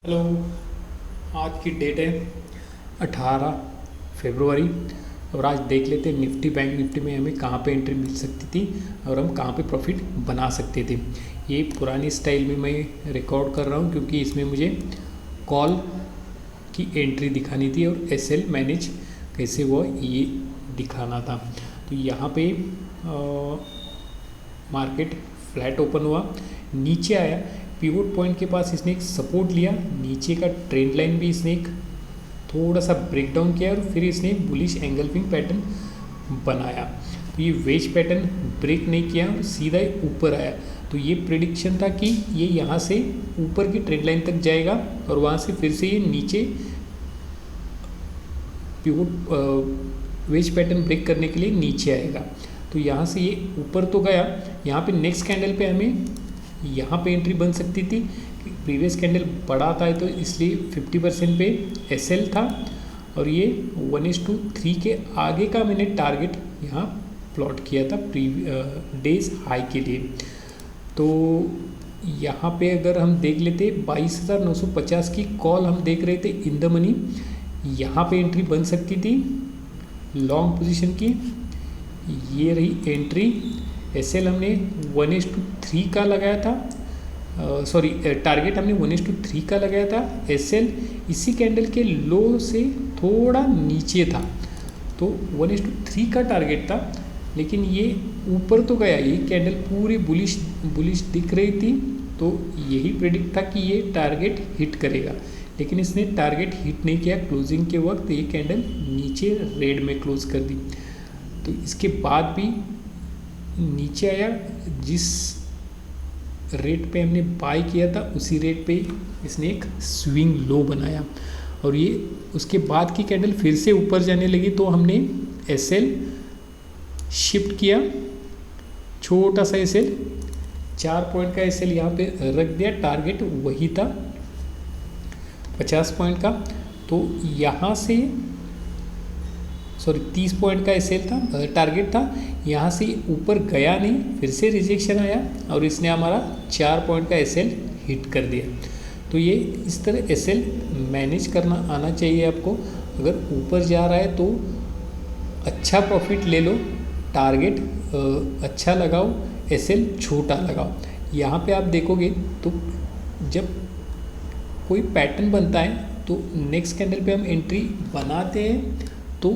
Hello. आज की date है 18 फरवरी। और आज देख लेते हैं निफ्टी बैंक निफ्टी में हमें कहाँ पे एंट्री मिल सकती थी और हम कहाँ पे प्रॉफिट बना सकते थे। ये पुरानी स्टाइल में मैं रिकॉर्ड कर रहा हूँ क्योंकि इसमें मुझे कॉल की एंट्री दिखानी थी और एसएल मैनेज कैसे हुआ ये दिखाना था। तो यहाँ पे मार्केट फ्लैट ओपन हुआ, नीचे आया, पिवोट पॉइंट के पास इसने एक सपोर्ट लिया, नीचे का ट्रेंड लाइन भी इसने एक थोड़ा सा ब्रेक डाउन किया और फिर इसने बुलिश एंगल्फिंग पैटर्न बनाया। तो ये वेज पैटर्न ब्रेक नहीं किया और सीधा ऊपर आया। तो ये प्रिडिक्शन था कि ये यहाँ से ऊपर की ट्रेंड लाइन तक जाएगा और वहाँ से फिर से ये नीचे पिवोट वेज पैटर्न ब्रेक करने के लिए नीचे आएगा। तो यहाँ से ये ऊपर तो गया, यहाँ पे नेक्स्ट कैंडल पे हमें यहाँ पे एंट्री बन सकती थी। प्रीवियस कैंडल बड़ा था तो इसलिए 50% पे एसएल था और ये 1:3 के आगे का मैंने टारगेट यहाँ प्लॉट किया था डेज हाई के लिए। तो यहाँ पे अगर हम देख लेते 22,950 की कॉल हम देख रहे थे इन द मनी, यहाँ पे एंट्री बन सकती थी लॉन्ग पोजीशन की। ये रही एंट्री। एसएल हमने 1:3 का लगाया था, सॉरी टारगेट हमने 1:3 का लगाया था। एसएल इसी कैंडल के लो से थोड़ा नीचे था तो 1:3 का टारगेट था, लेकिन ये ऊपर तो गया। ये कैंडल पूरी बुलिश दिख रही थी तो यही प्रेडिक्ट था कि ये टारगेट हिट करेगा, लेकिन इसने टारगेट हिट नहीं किया। क्लोजिंग के वक्त ये कैंडल नीचे रेड में क्लोज कर दी। तो इसके बाद भी नीचे आया, जिस रेट पे हमने बाय किया था उसी रेट पे इसने एक स्विंग लो बनाया और ये उसके बाद की कैंडल फिर से ऊपर जाने लगी तो हमने एसएल शिफ्ट किया, छोटा सा एसएल 4 पॉइंट का एसएल यहाँ पे रख दिया। टारगेट वही था 50 पॉइंट का, तो यहाँ से 30 पॉइंट का एसएल था, टारगेट था। यहाँ से ऊपर गया नहीं, फिर से रिजेक्शन आया और इसने हमारा 4 पॉइंट का एसएल हिट कर दिया। तो ये इस तरह एसएल मैनेज करना आना चाहिए आपको। अगर ऊपर जा रहा है तो अच्छा प्रॉफिट ले लो, टारगेट अच्छा लगाओ, एसएल छोटा लगाओ। यहाँ पे आप देखोगे तो जब कोई पैटर्न बनता है तो नेक्स्ट कैंडल पे हम एंट्री बनाते हैं, तो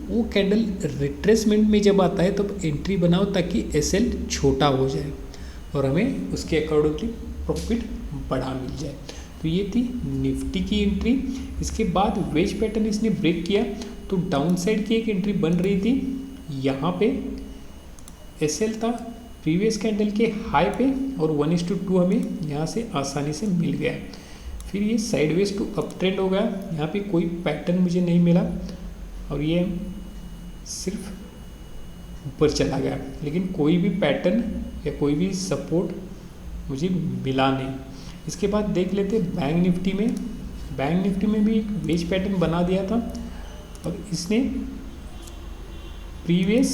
वो कैंडल रिट्रेसमेंट में जब आता है तो एंट्री बनाओ ताकि एसएल छोटा हो जाए और हमें उसके अकॉर्डिंगली प्रॉफिट बड़ा मिल जाए। तो ये थी निफ्टी की एंट्री। इसके बाद वेज पैटर्न इसने ब्रेक किया तो डाउन साइड की एक एंट्री बन रही थी। यहाँ पे एसएल था प्रीवियस कैंडल के हाई पे और 1:2 हमें यहाँ से आसानी से मिल गया। फिर ये साइडवेज टू अप ट्रेंड हो गया, यहाँ पे कोई पैटर्न मुझे नहीं मिला और ये सिर्फ ऊपर चला गया, लेकिन कोई भी पैटर्न या कोई भी सपोर्ट मुझे मिला नहीं। इसके बाद देख लेते बैंक निफ्टी में। बैंक निफ्टी में भी एक वेज पैटर्न बना दिया था और इसने प्रीवियस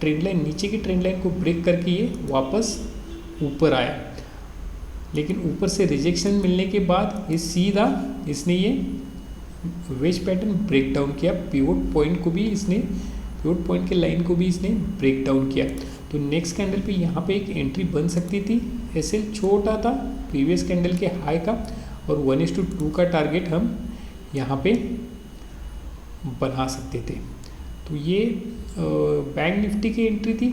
ट्रेंड लाइन, नीचे की ट्रेंड लाइन को ब्रेक करके ये वापस ऊपर आया, लेकिन ऊपर से रिजेक्शन मिलने के बाद ये सीधा इसने ये वेज पैटर्न ब्रेक डाउन किया। पिवोट पॉइंट को भी इसने, पिवोट पॉइंट के लाइन को भी इसने ब्रेक डाउन किया। तो नेक्स्ट कैंडल पे यहाँ पे एक एंट्री बन सकती थी। एसएल छोटा था प्रीवियस कैंडल के हाई का और 1:2 का टारगेट हम यहाँ पे बना सकते थे। तो ये बैंक निफ्टी की एंट्री थी।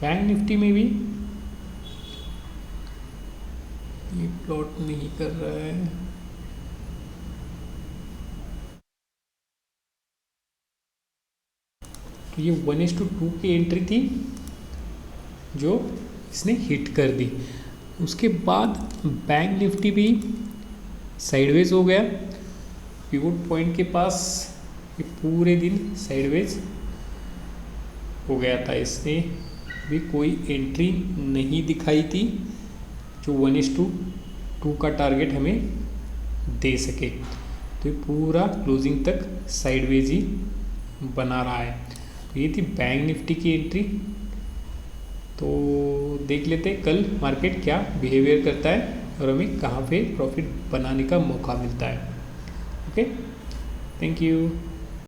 बैंक निफ्टी में भी ये प्लॉट नहीं कर रहा है, तो ये 1:2 की एंट्री थी जो इसने हिट कर दी। उसके बाद बैंक निफ्टी भी साइडवेज हो गया। पिवोट पॉइंट के पास ये पूरे दिन साइडवेज हो गया था, इसने भी कोई एंट्री नहीं दिखाई थी जो 1:2 का टारगेट हमें दे सके। तो ये पूरा क्लोजिंग तक साइडवेज ही बना रहा है। तो ये थी बैंक निफ्टी की एंट्री। तो देख लेते हैं कल मार्केट क्या बिहेवियर करता है और हमें कहाँ पे प्रॉफिट बनाने का मौका मिलता है। Okay, thank you.